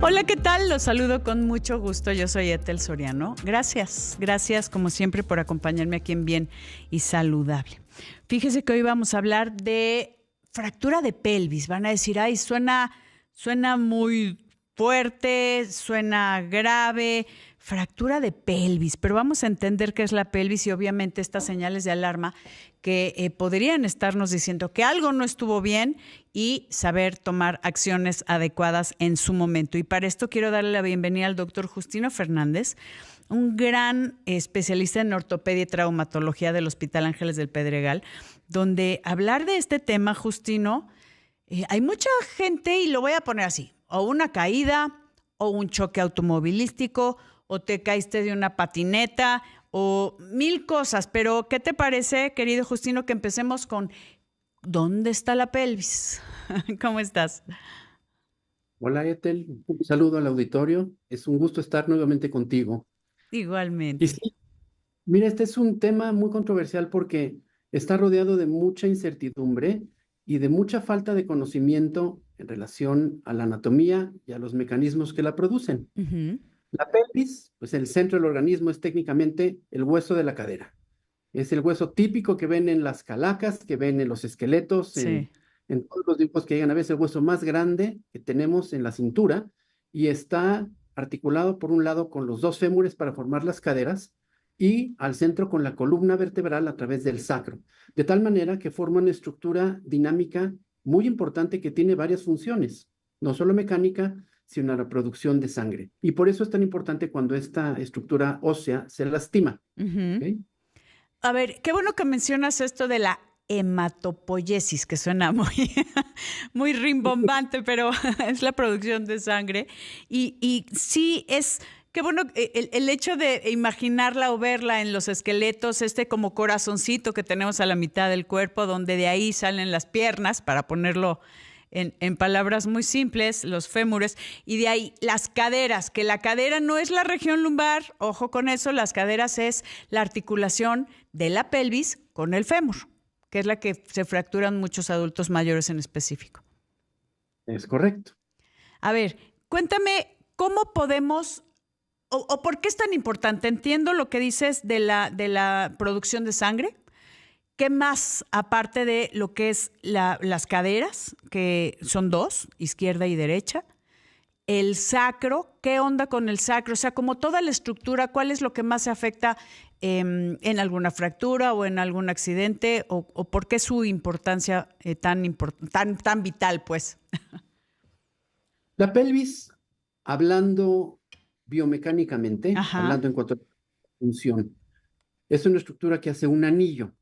Hola, ¿qué tal? Los saludo con mucho gusto. Yo soy Ethel Soriano. Gracias como siempre por acompañarme aquí en Bien y Saludable. Fíjese que hoy vamos a hablar de fractura de pelvis. Van a decir, ay, suena muy fuerte, suena grave, fractura de pelvis, pero vamos a entender qué es la pelvis y obviamente estas señales de alarma que podrían estarnos diciendo que algo no estuvo bien y saber tomar acciones adecuadas en su momento. Y para esto quiero darle la bienvenida al doctor Justino Fernández, un gran especialista en ortopedia y traumatología del Hospital Ángeles del Pedregal, donde hablar de este tema, Justino, hay mucha gente, y lo voy a poner así, o una caída, o un choque automovilístico, o te caíste de una patineta, o mil cosas. Pero, ¿qué te parece, querido Justino, que empecemos con ¿dónde está la pelvis? ¿Cómo estás? Hola Ethel, un saludo al auditorio. Es un gusto estar nuevamente contigo. Y Igualmente. sí, mira, este es un tema muy controversial porque está rodeado de mucha incertidumbre y de mucha falta de conocimiento en relación a la anatomía y a los mecanismos que la producen. Ujú. La pelvis, pues el centro del organismo es técnicamente el hueso de la cadera. Es el hueso típico que ven en las calacas, que ven en los esqueletos, Sí. en todos los dibujos que llegan a ver, es el hueso más grande que tenemos en la cintura y está articulado por un lado con los dos fémures para formar las caderas y al centro con la columna vertebral a través del sacro, de tal manera que forma una estructura dinámica muy importante que tiene varias funciones, no solo mecánica, sino la producción de sangre. Y por eso es tan importante cuando esta estructura ósea se lastima. Ujú. ¿Ok? A ver, qué bueno que mencionas esto de la hematopoiesis, que suena muy, muy rimbombante, pero es la producción de sangre. Y sí, qué bueno el hecho de imaginarla o verla en los esqueletos, este como corazoncito que tenemos a la mitad del cuerpo, donde de ahí salen las piernas, para ponerlo en palabras muy simples, los fémures, y de ahí las caderas, que la cadera no es la región lumbar, ojo con eso, las caderas es la articulación de la pelvis con el fémur, que es la que se fracturan muchos adultos mayores en específico. Es correcto. A ver, cuéntame cómo podemos o por qué es tan importante. Entiendo lo que dices de la producción de sangre. ¿Qué más, aparte de lo que es las caderas, que son dos, izquierda y derecha? El sacro, ¿qué onda con el sacro? O sea, como toda la estructura, ¿cuál es lo que más se afecta en alguna fractura o en algún accidente? O por qué su importancia tan vital, pues? La pelvis, hablando biomecánicamente, Ajá. hablando en cuanto a función, es una estructura que hace un anillo.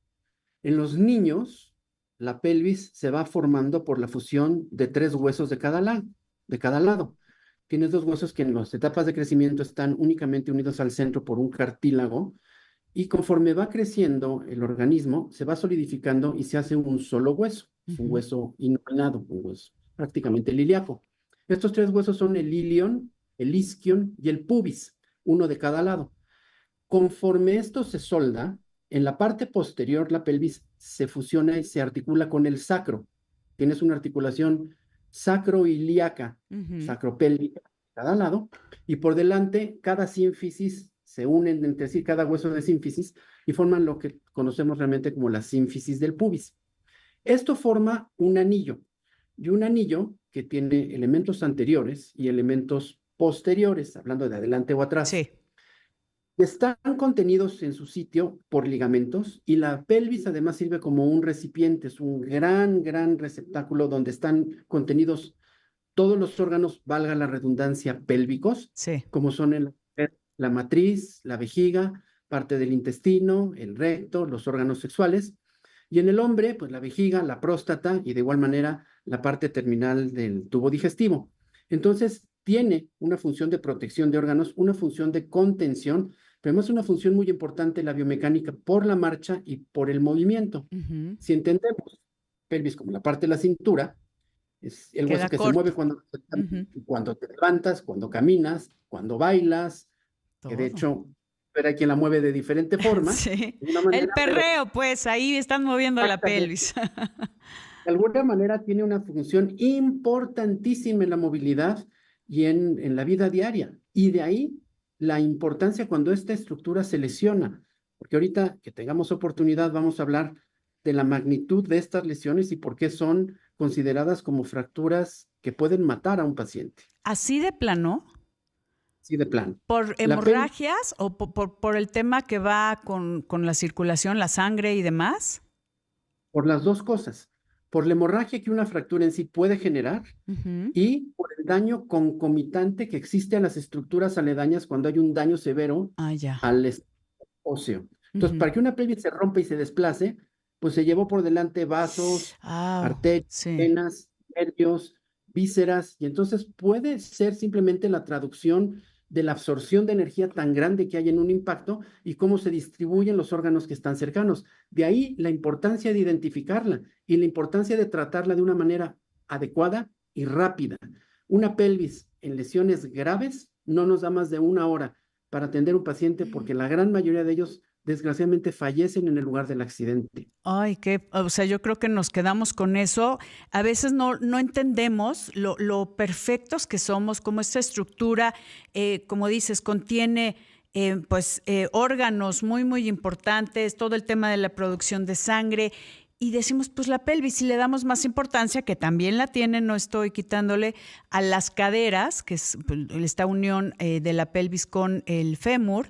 En los niños, la pelvis se va formando por la fusión de tres huesos de cada lado. Tienes dos huesos que en las etapas de crecimiento están únicamente unidos al centro por un cartílago y conforme va creciendo el organismo, se va solidificando y se hace un solo hueso. Es un Ujú. hueso innominado, un hueso prácticamente ilíaco. Estos tres huesos son el ilion, el isquion y el pubis, uno de cada lado. Conforme esto se solda, en la parte posterior la pelvis se fusiona y se articula con el sacro. Tienes una articulación sacroiliaca, Ujú. sacropélvica, cada lado, y por delante cada sínfisis se unen entre sí, cada hueso de sínfisis, y forman lo que conocemos realmente como la sínfisis del pubis. Esto forma un anillo, y un anillo que tiene elementos anteriores y elementos posteriores, hablando de adelante o atrás. Sí. Están contenidos en su sitio por ligamentos y la pelvis además sirve como un recipiente, es un gran receptáculo donde están contenidos todos los órganos, valga la redundancia, pélvicos, Sí. como son la matriz, la vejiga, parte del intestino, el recto, los órganos sexuales. Y en el hombre, pues la vejiga, la próstata y de igual manera la parte terminal del tubo digestivo. Entonces, tiene una función de protección de órganos, una función de contención, pero además una función muy importante la biomecánica por la marcha y por el movimiento. Ujú. Si entendemos pelvis como la parte de la cintura, es el Queda hueso que se corto. mueve Ujú. cuando te levantas, cuando caminas, cuando bailas, que de Todo. hecho, pero hay quien la mueve de diferente forma, Sí. de una El manera, pero perreo, pues, ahí están moviendo la exactamente, pelvis. de alguna manera tiene una función importantísima en la movilidad y en la vida diaria. Y de ahí la importancia cuando esta estructura se lesiona, porque ahorita que tengamos oportunidad vamos a hablar de la magnitud de estas lesiones y por qué son consideradas como fracturas que pueden matar a un paciente. Así de plano, Sí, de plano. ¿por La pelvis, hemorragias o por el tema que va con la circulación, la sangre y demás? por las dos cosas, por la hemorragia que una fractura en sí puede generar Ujú. y por el daño concomitante que existe a las estructuras aledañas cuando hay un daño severo Ah, ya. al óseo. Entonces, Ujú. para que una pelvis se rompa y se desplace, pues se llevó por delante vasos, Ah, arterias, sí. venas, nervios, vísceras, y entonces puede ser simplemente la traducción de la absorción de energía tan grande que hay en un impacto y cómo se distribuyen los órganos que están cercanos. De ahí la importancia de identificarla y la importancia de tratarla de una manera adecuada y rápida. Una pelvis en lesiones graves no nos da más de 1 hora para atender un paciente porque la gran mayoría de ellos desgraciadamente fallecen en el lugar del accidente. Ay, o sea, yo creo que nos quedamos con eso. A veces no entendemos lo perfectos que somos, como esta estructura, como dices, contiene órganos muy importantes, todo el tema de la producción de sangre. Y decimos, pues la pelvis, y le damos más importancia, que también la tiene, no estoy quitándole, a las caderas, que es pues, esta unión de la pelvis con el fémur.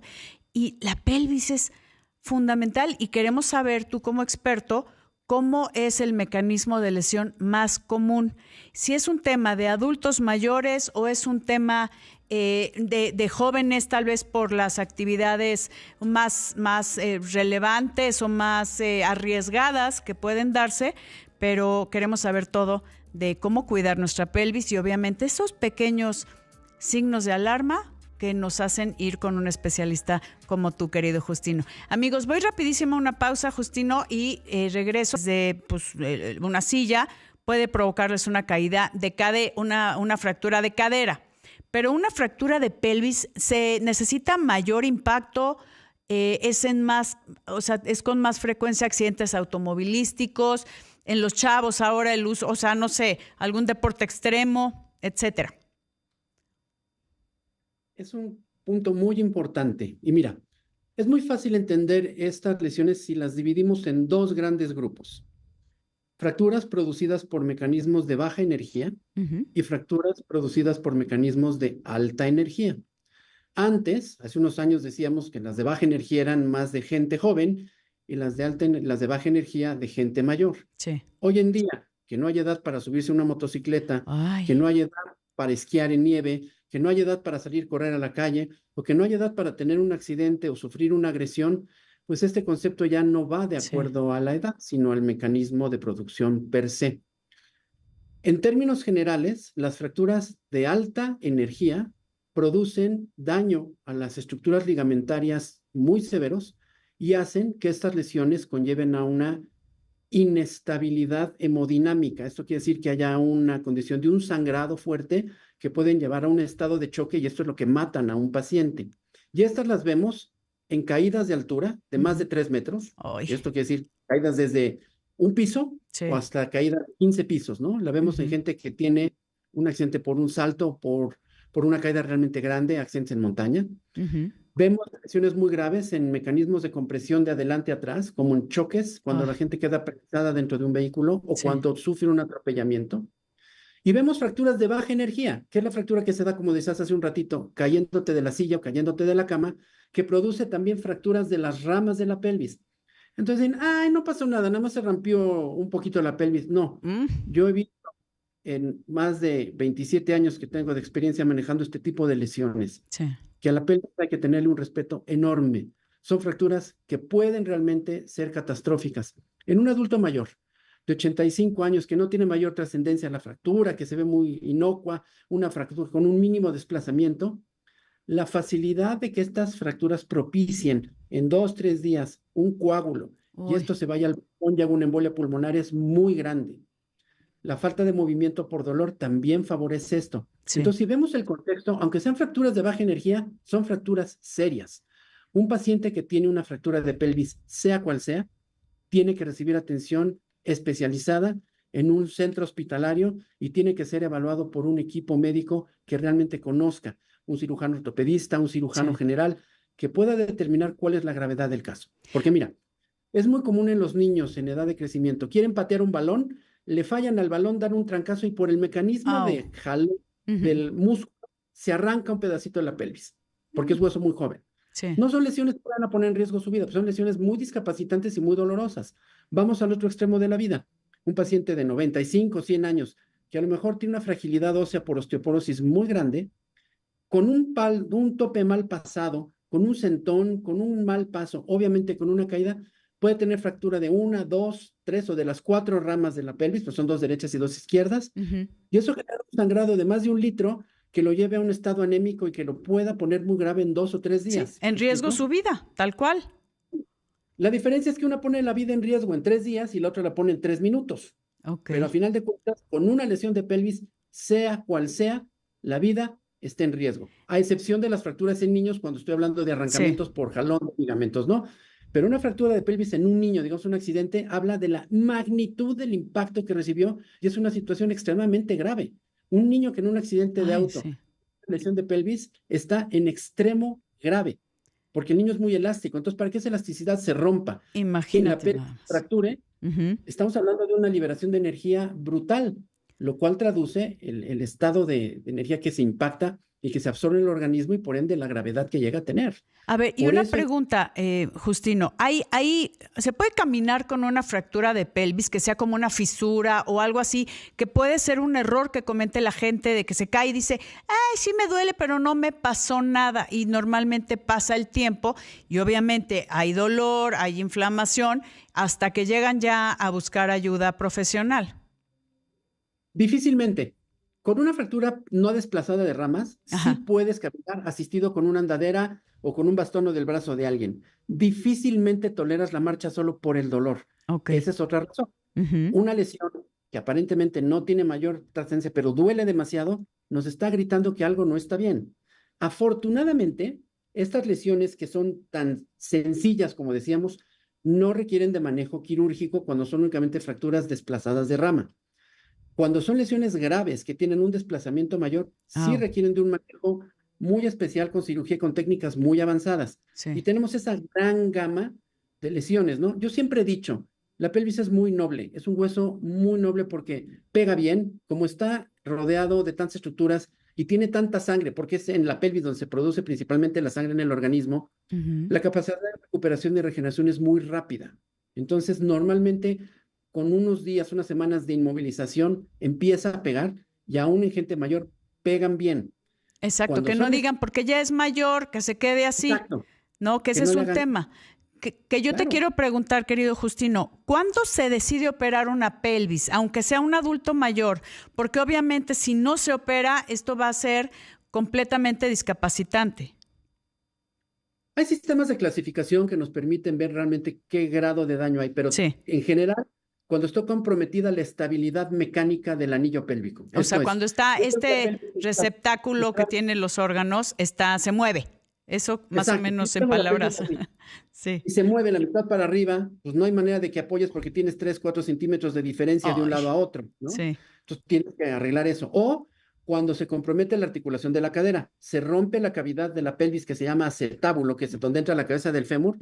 Y la pelvis es fundamental y queremos saber, tú como experto, cómo es el mecanismo de lesión más común. Si es un tema de adultos mayores o es un tema de jóvenes, tal vez por las actividades más relevantes o más arriesgadas que pueden darse, pero queremos saber todo de cómo cuidar nuestra pelvis y obviamente esos pequeños signos de alarma que nos hacen ir con un especialista como tú, querido Justino. Amigos, voy rapidísimo a una pausa, Justino, y regreso desde una silla. Puede provocarles una caída una fractura de cadera, pero una fractura de pelvis se necesita mayor impacto, es con más frecuencia accidentes automovilísticos, en los chavos ahora el uso, no sé, algún deporte extremo, etcétera. Es un punto muy importante. Y mira, es muy fácil entender estas lesiones si las dividimos en dos grandes grupos. Fracturas producidas por mecanismos de baja energía Uh-huh. y fracturas producidas por mecanismos de alta energía. Antes, hace unos años decíamos que las de baja energía eran más de gente joven y las de baja energía de gente mayor. Sí. Hoy en día, que no hay edad para subirse a una motocicleta, que Ay. no hay edad para esquiar en nieve, que no hay edad para salir a correr a la calle, o que no hay edad para tener un accidente o sufrir una agresión, pues este concepto ya no va de Sí. acuerdo a la edad, sino al mecanismo de producción per se. En términos generales, las fracturas de alta energía producen daño a las estructuras ligamentarias muy severos y hacen que estas lesiones conlleven a una inestabilidad hemodinámica. Esto quiere decir que haya una condición de un sangrado fuerte que pueden llevar a un estado de choque y esto es lo que matan a un paciente. Y estas las vemos en caídas de altura de más de 3 metros. Ay. Y esto quiere decir caídas desde un piso o Sí. hasta caída de 15 pisos, ¿no? La vemos en Uh-huh. gente que tiene un accidente por un salto, por una caída realmente grande, accidentes en montaña. Uh-huh. Vemos lesiones muy graves en mecanismos de compresión de adelante a atrás, como en choques, cuando la Ay. gente queda prensada dentro de un vehículo o Sí. cuando sufre un atropellamiento. Y vemos fracturas de baja energía, que es la fractura que se da, como decías hace un ratito, cayéndote de la silla o cayéndote de la cama, que produce también fracturas de las ramas de la pelvis. Entonces dicen, ay, no pasó nada, nada más se rompió un poquito la pelvis. No, Mm. yo he visto en más de 27 años que tengo de experiencia manejando este tipo de lesiones, Sí. que a la pelvis hay que tenerle un respeto enorme. Son fracturas que pueden realmente ser catastróficas. En un adulto mayor de 85 años que no tiene mayor trascendencia la fractura, que se ve muy inocua, una fractura con un mínimo desplazamiento, la facilidad de que estas fracturas propicien en 2, 3 días un coágulo y Uy. esto se vaya al pulmón y haga una embolia pulmonar es muy grande. La falta de movimiento por dolor también favorece esto. Sí. Entonces, si vemos el contexto, aunque sean fracturas de baja energía, son fracturas serias. Un paciente que tiene una fractura de pelvis, sea cual sea, tiene que recibir atención especializada en un centro hospitalario y tiene que ser evaluado por un equipo médico que realmente conozca, un cirujano ortopedista, un cirujano general, que pueda determinar cuál es la gravedad del caso. Porque mira, es muy común en los niños en edad de crecimiento, quieren patear un balón, le fallan al balón, dan un trancazo y por el mecanismo de jalón del músculo se arranca un pedacito de la pelvis, porque es hueso muy joven. No son lesiones que van a poner en riesgo su vida, pero son lesiones muy discapacitantes y muy dolorosas. Vamos al otro extremo de la vida. Un paciente de 95, 100 años, que a lo mejor tiene una fragilidad ósea por osteoporosis muy grande, con un tope mal pasado, con un sentón, con un mal paso, obviamente con una caída, puede tener fractura de 1, 2, 3 o de las 4 ramas de la pelvis, pues son 2 derechas y 2 izquierdas, y eso genera un sangrado de más de 1 litro que lo lleve a un estado anémico y que lo pueda poner muy grave en 2 o 3 días. Sí, en riesgo su vida, tal cual. La diferencia es que una pone la vida en riesgo en 3 días y la otra la pone en 3 minutos. Pero a final de cuentas, con una lesión de pelvis, sea cual sea, la vida está en riesgo. A excepción de las fracturas en niños, cuando estoy hablando de arrancamientos por jalón de ligamentos, ¿no? Pero una fractura de pelvis en un niño, digamos un accidente, habla de la magnitud del impacto que recibió y es una situación extremadamente grave. Un niño que en un accidente de auto, lesión de pelvis, está en extremo grave, porque el niño es muy elástico. Entonces, para que esa elasticidad se rompa, imagínate, y la pelvis fracture, estamos hablando de una liberación de energía brutal, lo cual traduce el estado de energía que se impacta y que se absorbe en el organismo y por ende la gravedad que llega a tener. A ver, y una pregunta, Justino, ¿se puede caminar con una fractura de pelvis que sea como una fisura o algo así, que puede ser un error que comete la gente de que se cae y dice, ay, sí me duele, pero no me pasó nada? Y normalmente pasa el tiempo y obviamente hay dolor, hay inflamación, hasta que llegan ya a buscar ayuda profesional. Difícilmente. Con una fractura no desplazada de ramas, sí puedes caminar asistido con una andadera o con un bastón o del brazo de alguien. Difícilmente toleras la marcha solo por el dolor. Esa es otra razón. Una lesión que aparentemente no tiene mayor trascendencia, pero duele demasiado, nos está gritando que algo no está bien. Afortunadamente, estas lesiones que son tan sencillas, como decíamos, no requieren de manejo quirúrgico cuando son únicamente fracturas desplazadas de rama. Cuando son lesiones graves que tienen un desplazamiento mayor, sí requieren de un manejo muy especial con cirugía y con técnicas muy avanzadas. Y tenemos esa gran gama de lesiones, ¿no? Yo siempre he dicho, la pelvis es muy noble, es un hueso muy noble porque pega bien, como está rodeado de tantas estructuras y tiene tanta sangre, porque es en la pelvis donde se produce principalmente la sangre en el organismo, la capacidad de recuperación y regeneración es muy rápida. Entonces, normalmente, con unos días, unas semanas de inmovilización, empieza a pegar y aún en gente mayor pegan bien. Exacto, cuando que no digan porque ya es mayor, que se quede así. Exacto. No, que ese es un tema. Que yo te quiero preguntar, querido Justino, ¿cuándo se decide operar una pelvis, aunque sea un adulto mayor? Porque obviamente si no se opera, esto va a ser completamente discapacitante. Hay sistemas de clasificación que nos permiten ver realmente qué grado de daño hay, pero en general, cuando está comprometida la estabilidad mecánica del anillo pélvico. O sea, cuando está este receptáculo que tiene los órganos, se mueve. Eso más o menos en palabras. Sí. Y se mueve la mitad para arriba, pues no hay manera de que apoyes porque tienes 3, 4 centímetros de diferencia de un lado a otro, ¿no? Sí. Entonces tienes que arreglar eso. O cuando se compromete la articulación de la cadera, se rompe la cavidad de la pelvis que se llama acetábulo, que es donde entra la cabeza del fémur.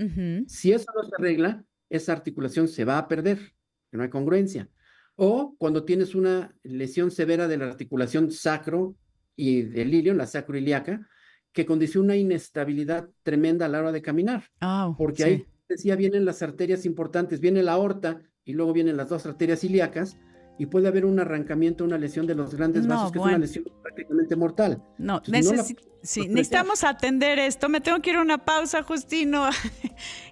Si eso no se arregla, esa articulación se va a perder, que no hay congruencia. O cuando tienes una lesión severa de la articulación sacro y del ilion, la sacroiliaca, que condiciona una inestabilidad tremenda a la hora de caminar. Porque ahí, decía, vienen las arterias importantes, viene la aorta y luego vienen las 2 arterias ilíacas y puede haber un arrancamiento, una lesión de los grandes vasos, que es una lesión prácticamente mortal. Necesitamos atender esto. Me tengo que ir a una pausa, Justino.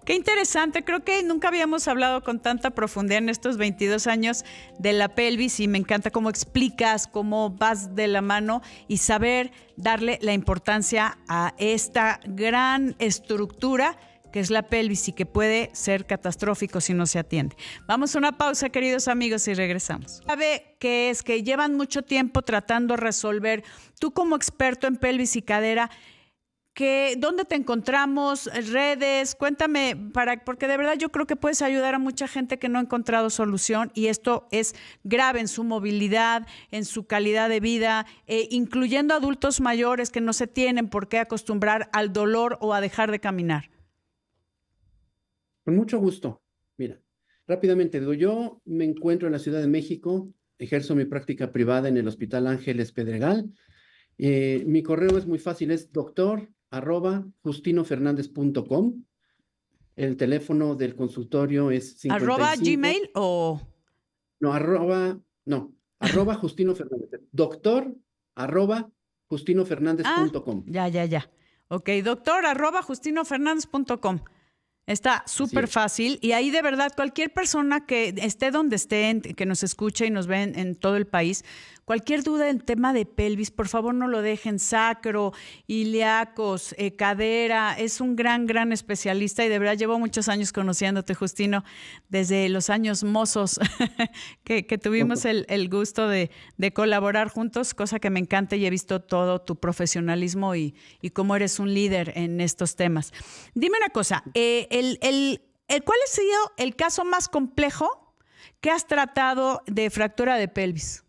Qué interesante. Creo que nunca habíamos hablado con tanta profundidad en estos 22 años de la pelvis y me encanta cómo explicas, cómo vas de la mano y saber darle la importancia a esta gran estructura que es la pelvis y que puede ser catastrófico si no se atiende. Vamos a una pausa, queridos amigos, y regresamos. ¿Sabe qué es? Que llevan mucho tiempo tratando de resolver. Tú como experto en pelvis y cadera, ¿dónde te encontramos? Redes, cuéntame, porque de verdad yo creo que puedes ayudar a mucha gente que no ha encontrado solución y esto es grave en su movilidad, en su calidad de vida, incluyendo adultos mayores que no se tienen por qué acostumbrar al dolor o a dejar de caminar. Con mucho gusto. Mira, rápidamente digo, yo me encuentro en la Ciudad de México, ejerzo mi práctica privada en el Hospital Ángeles Pedregal. Mi correo es muy fácil, es doctor@justinofernandez.com. El teléfono del consultorio es 55. ¿Gmail o...? Arroba Justino Fernández. Doctor@justinofernandez.com. Ya. Ok, doctor@justinofernandez.com. Está súper fácil y ahí de verdad cualquier persona que esté donde esté, que nos escuche y nos ve en todo el país, cualquier duda en tema de pelvis, por favor no lo dejen, sacro, ilíacos, cadera, es un gran especialista y de verdad llevo muchos años conociéndote, Justino, desde los años mozos que tuvimos el gusto de colaborar juntos, cosa que me encanta y he visto todo tu profesionalismo y cómo eres un líder en estos temas. Dime una cosa, ¿cuál ha sido el caso más complejo que has tratado de fractura de pelvis?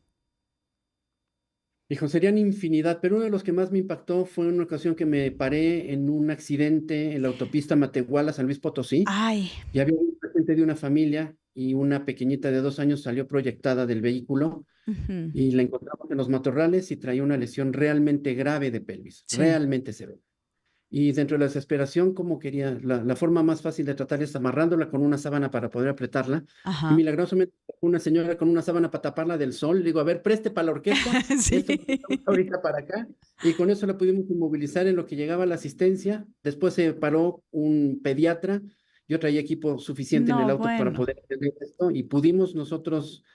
Hijo, serían infinidad, pero uno de los que más me impactó fue en una ocasión que me paré en un accidente en la autopista Matehuala, San Luis Potosí. Ay. Y había un paciente de una familia y una pequeñita de 2 años salió proyectada del vehículo y la encontramos en los matorrales y traía una lesión realmente grave de pelvis, realmente severa. Y dentro de la desesperación, como quería, la forma más fácil de tratar es amarrándola con una sábana para poder apretarla. Ajá. Y milagrosamente una señora con una sábana para taparla del sol, le digo, a ver, preste para la orquesta, esto ahorita para acá. Y con eso la pudimos inmovilizar en lo que llegaba la asistencia. Después se paró un pediatra. Yo traía equipo suficiente en el auto para poder atender esto y pudimos nosotros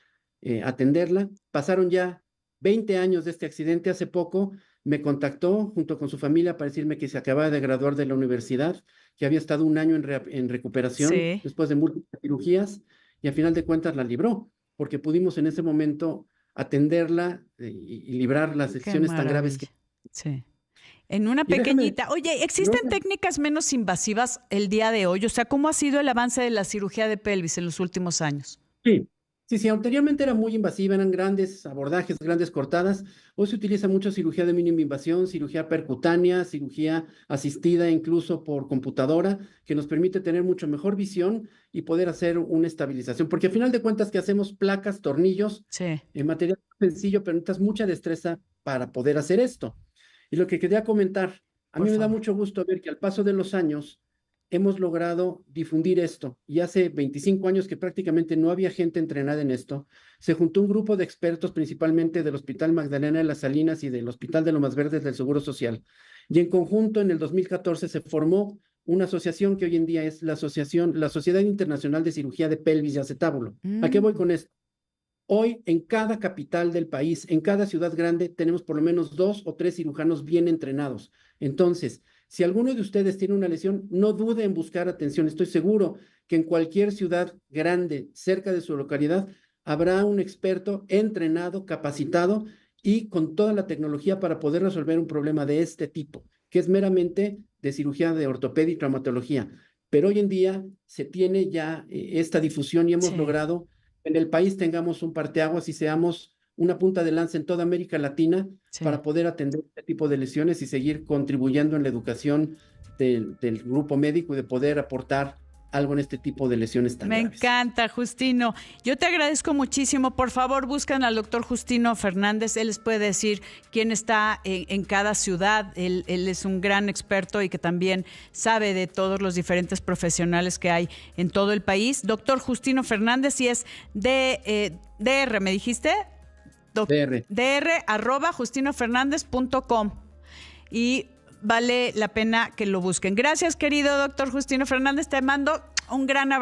atenderla. Pasaron ya 20 años de este accidente. Hace poco me contactó junto con su familia para decirme que se acababa de graduar de la universidad, que había estado 1 año en recuperación después de múltiples cirugías y al final de cuentas la libró, porque pudimos en ese momento atenderla y librar las lesiones tan graves que... Sí. En una pequeñita. Oye, ¿existen técnicas menos invasivas el día de hoy? O sea, ¿cómo ha sido el avance de la cirugía de pelvis en los últimos años? Sí, anteriormente era muy invasiva, eran grandes abordajes, grandes cortadas. Hoy se utiliza mucho cirugía de mínima invasión, cirugía percutánea, cirugía asistida incluso por computadora, que nos permite tener mucho mejor visión y poder hacer una estabilización. Porque al final de cuentas que hacemos placas, tornillos, en material sencillo, pero necesitas mucha destreza para poder hacer esto. Y lo que quería comentar, a mí me da mucho gusto ver que al paso de los años hemos logrado difundir esto y hace 25 años que prácticamente no había gente entrenada en esto. Se juntó un grupo de expertos principalmente del Hospital Magdalena de las Salinas y del Hospital de Lomas Verdes del Seguro Social. Y en conjunto en el 2014 se formó una asociación que hoy en día es la Sociedad Internacional de Cirugía de Pelvis y Acetábulo. ¿A qué voy con esto? Hoy en cada capital del país, en cada ciudad grande, tenemos por lo menos 2 o 3 cirujanos bien entrenados. Entonces, si alguno de ustedes tiene una lesión, no dude en buscar atención. Estoy seguro que en cualquier ciudad grande, cerca de su localidad, habrá un experto entrenado, capacitado y con toda la tecnología para poder resolver un problema de este tipo, que es meramente de cirugía de ortopedia y traumatología. Pero hoy en día se tiene ya esta difusión y hemos logrado en el país tengamos un parteaguas y seamos una punta de lanza en toda América Latina para poder atender este tipo de lesiones y seguir contribuyendo en la educación del grupo médico y de poder aportar algo en este tipo de lesiones tan graves. Me encanta, Justino. Yo te agradezco muchísimo. Por favor, buscan al doctor Justino Fernández. Él les puede decir quién está en cada ciudad. Él es un gran experto y que también sabe de todos los diferentes profesionales que hay en todo el país. Doctor Justino Fernández, y es DR, ¿me dijiste? dr@justinofernandez.com. Y vale la pena que lo busquen. Gracias, querido doctor Justino Fernández. Te mando un gran abrazo.